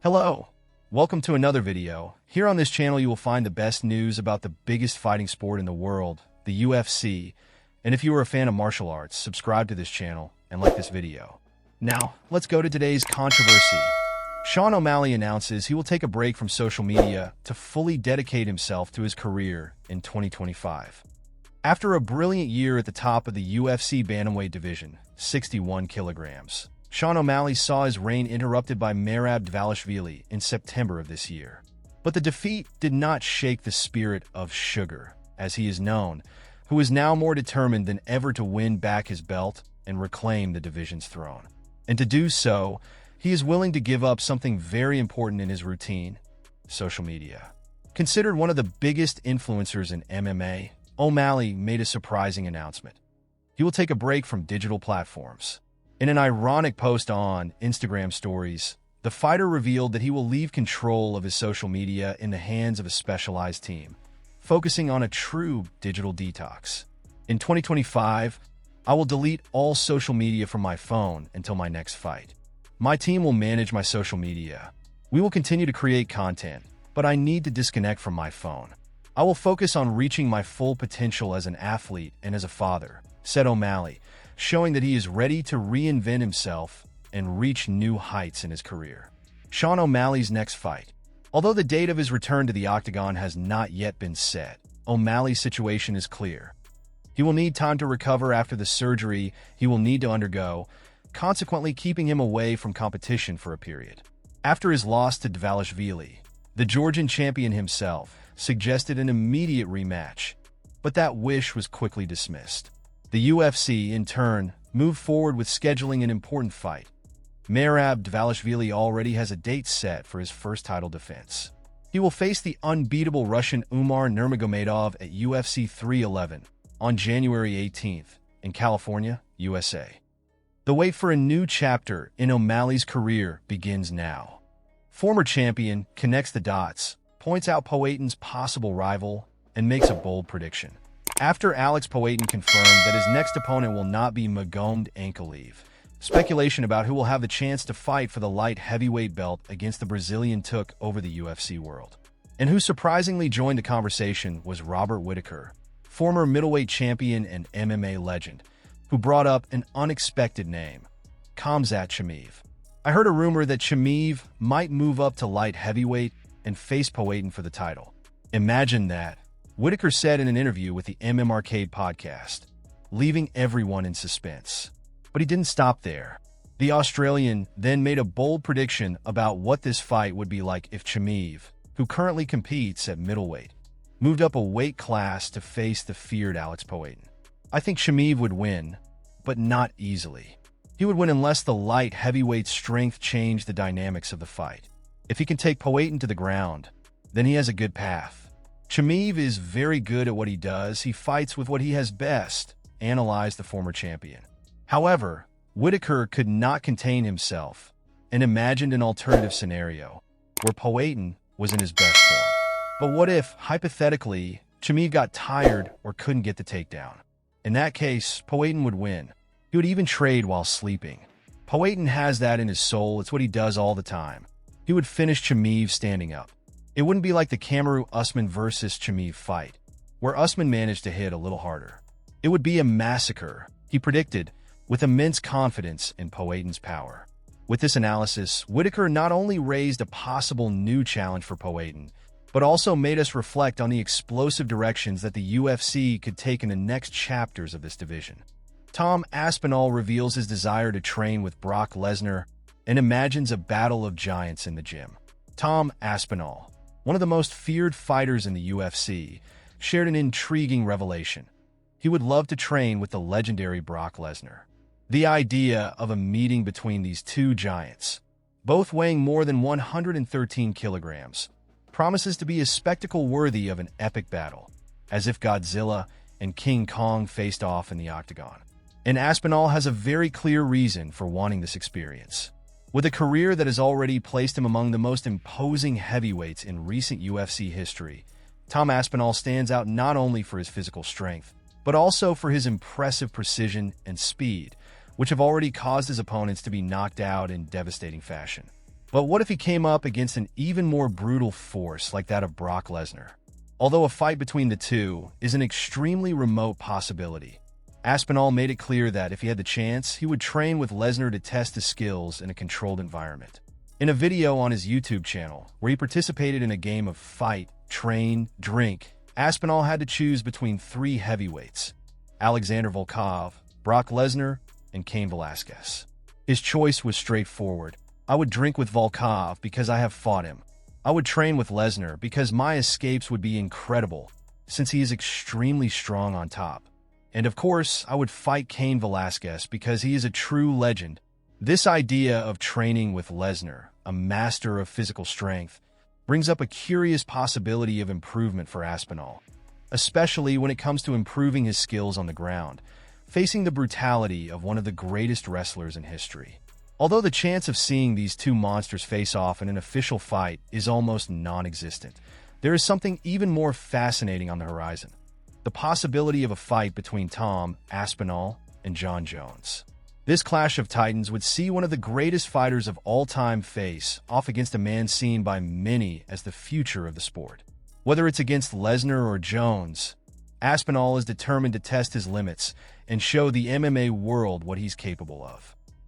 Hello, welcome to another video. Here on this channel you will find the best news about the biggest fighting sport in the world, the UFC. And if you are a fan of martial arts, subscribe to this channel and like this video. Now, let's go to today's controversy. Sean O'Malley announces he will take a break from social media to fully dedicate himself to his career in 2025. After a brilliant year at the top of the UFC bantamweight division, 61 kilograms, Sean O'Malley saw his reign interrupted by Merab Dvalishvili in September of this year. But the defeat did not shake the spirit of Sugar, as he is known, who is now more determined than ever to win back his belt and reclaim the division's throne. And to do so, he is willing to give up something very important in his routine: social media. Considered one of the biggest influencers in MMA, O'Malley made a surprising announcement. He will take a break from digital platforms. In an ironic post on Instagram stories, the fighter revealed that he will leave control of his social media in the hands of a specialized team, focusing on a true digital detox. In 2025, I will delete all social media from my phone until my next fight. My team will manage my social media. We will continue to create content, but I need to disconnect from my phone. I will focus on reaching my full potential as an athlete and as a father, said O'Malley, showing that he is ready to reinvent himself and reach new heights in his career. Sean O'Malley's next fight. Although the date of his return to the octagon has not yet been set, O'Malley's situation is clear. He will need time to recover after the surgery he will need to undergo, consequently keeping him away from competition for a period. After his loss to Dvalishvili, the Georgian champion himself suggested an immediate rematch, but that wish was quickly dismissed. The UFC, in turn, moved forward with scheduling an important fight. Merab Dvalishvili already has a date set for his first title defense. He will face the unbeatable Russian Umar Nurmagomedov at UFC 311 on January 18th in California, USA. The wait for a new chapter in O'Malley's career begins now. Former champion connects the dots, points out Poatan's possible rival, and makes a bold prediction. After Alex Poatan confirmed that his next opponent will not be Magomed Ankalaev, speculation about who will have the chance to fight for the light heavyweight belt against the Brazilian took over the UFC world. And who surprisingly joined the conversation was Robert Whittaker, former middleweight champion and MMA legend, who brought up an unexpected name: Khamzat Chimaev. I heard a rumor that Chimaev might move up to light heavyweight and face Poatan for the title. Imagine that, Whittaker said in an interview with the MMArcade Podcast, leaving everyone in suspense. But he didn't stop there. The Australian then made a bold prediction about what this fight would be like if Chimaev, who currently competes at middleweight, moved up a weight class to face the feared Alex Poatan. I think Chimaev would win, but not easily. He would win unless the light heavyweight strength changed the dynamics of the fight. If he can take Poatan to the ground, then he has a good path. Chimaev is very good at what he does. He fights with what he has best, analyzed the former champion. However, Whittaker could not contain himself and imagined an alternative scenario where Poatan was in his best form. But what if, hypothetically, Chimaev got tired or couldn't get the takedown? In that case, Poatan would win. He would even trade while sleeping. Poatan has that in his soul. It's what he does all the time. He would finish Chimaev standing up. It wouldn't be like the Kamaru Usman versus Chimaev fight, where Usman managed to hit a little harder. It would be a massacre, he predicted, with immense confidence in Poatan's power. With this analysis, Whittaker not only raised a possible new challenge for Poatan, but also made us reflect on the explosive directions that the UFC could take in the next chapters of this division. Tom Aspinall reveals his desire to train with Brock Lesnar and imagines a battle of giants in the gym. Tom Aspinall, one of the most feared fighters in the UFC, shared an intriguing revelation. He would love to train with the legendary Brock Lesnar. The idea of a meeting between these two giants, both weighing more than 113 kilograms, promises to be a spectacle worthy of an epic battle, as if Godzilla and King Kong faced off in the octagon. And Aspinall has a very clear reason for wanting this experience. With a career that has already placed him among the most imposing heavyweights in recent UFC history, Tom Aspinall stands out not only for his physical strength, but also for his impressive precision and speed, which have already caused his opponents to be knocked out in devastating fashion. But what if he came up against an even more brutal force like that of Brock Lesnar? Although a fight between the two is an extremely remote possibility, Aspinall made it clear that if he had the chance, he would train with Lesnar to test his skills in a controlled environment. In a video on his YouTube channel, where he participated in a game of fight, train, drink, Aspinall had to choose between three heavyweights: Alexander Volkov, Brock Lesnar, and Cain Velasquez. His choice was straightforward. I would drink with Volkov because I have fought him. I would train with Lesnar because my escapes would be incredible, since he is extremely strong on top. And of course, I would fight Cain Velasquez because he is a true legend. This idea of training with Lesnar, a master of physical strength, brings up a curious possibility of improvement for Aspinall, especially when it comes to improving his skills on the ground, facing the brutality of one of the greatest wrestlers in history. Although the chance of seeing these two monsters face off in an official fight is almost non-existent, there is something even more fascinating on the horizon: the possibility of a fight between Tom Aspinall and Jon Jones. This clash of titans would see one of the greatest fighters of all time face off against a man seen by many as the future of the sport. Whether it's against Lesnar or Jones, Aspinall is determined to test his limits and show the MMA world what he's capable of.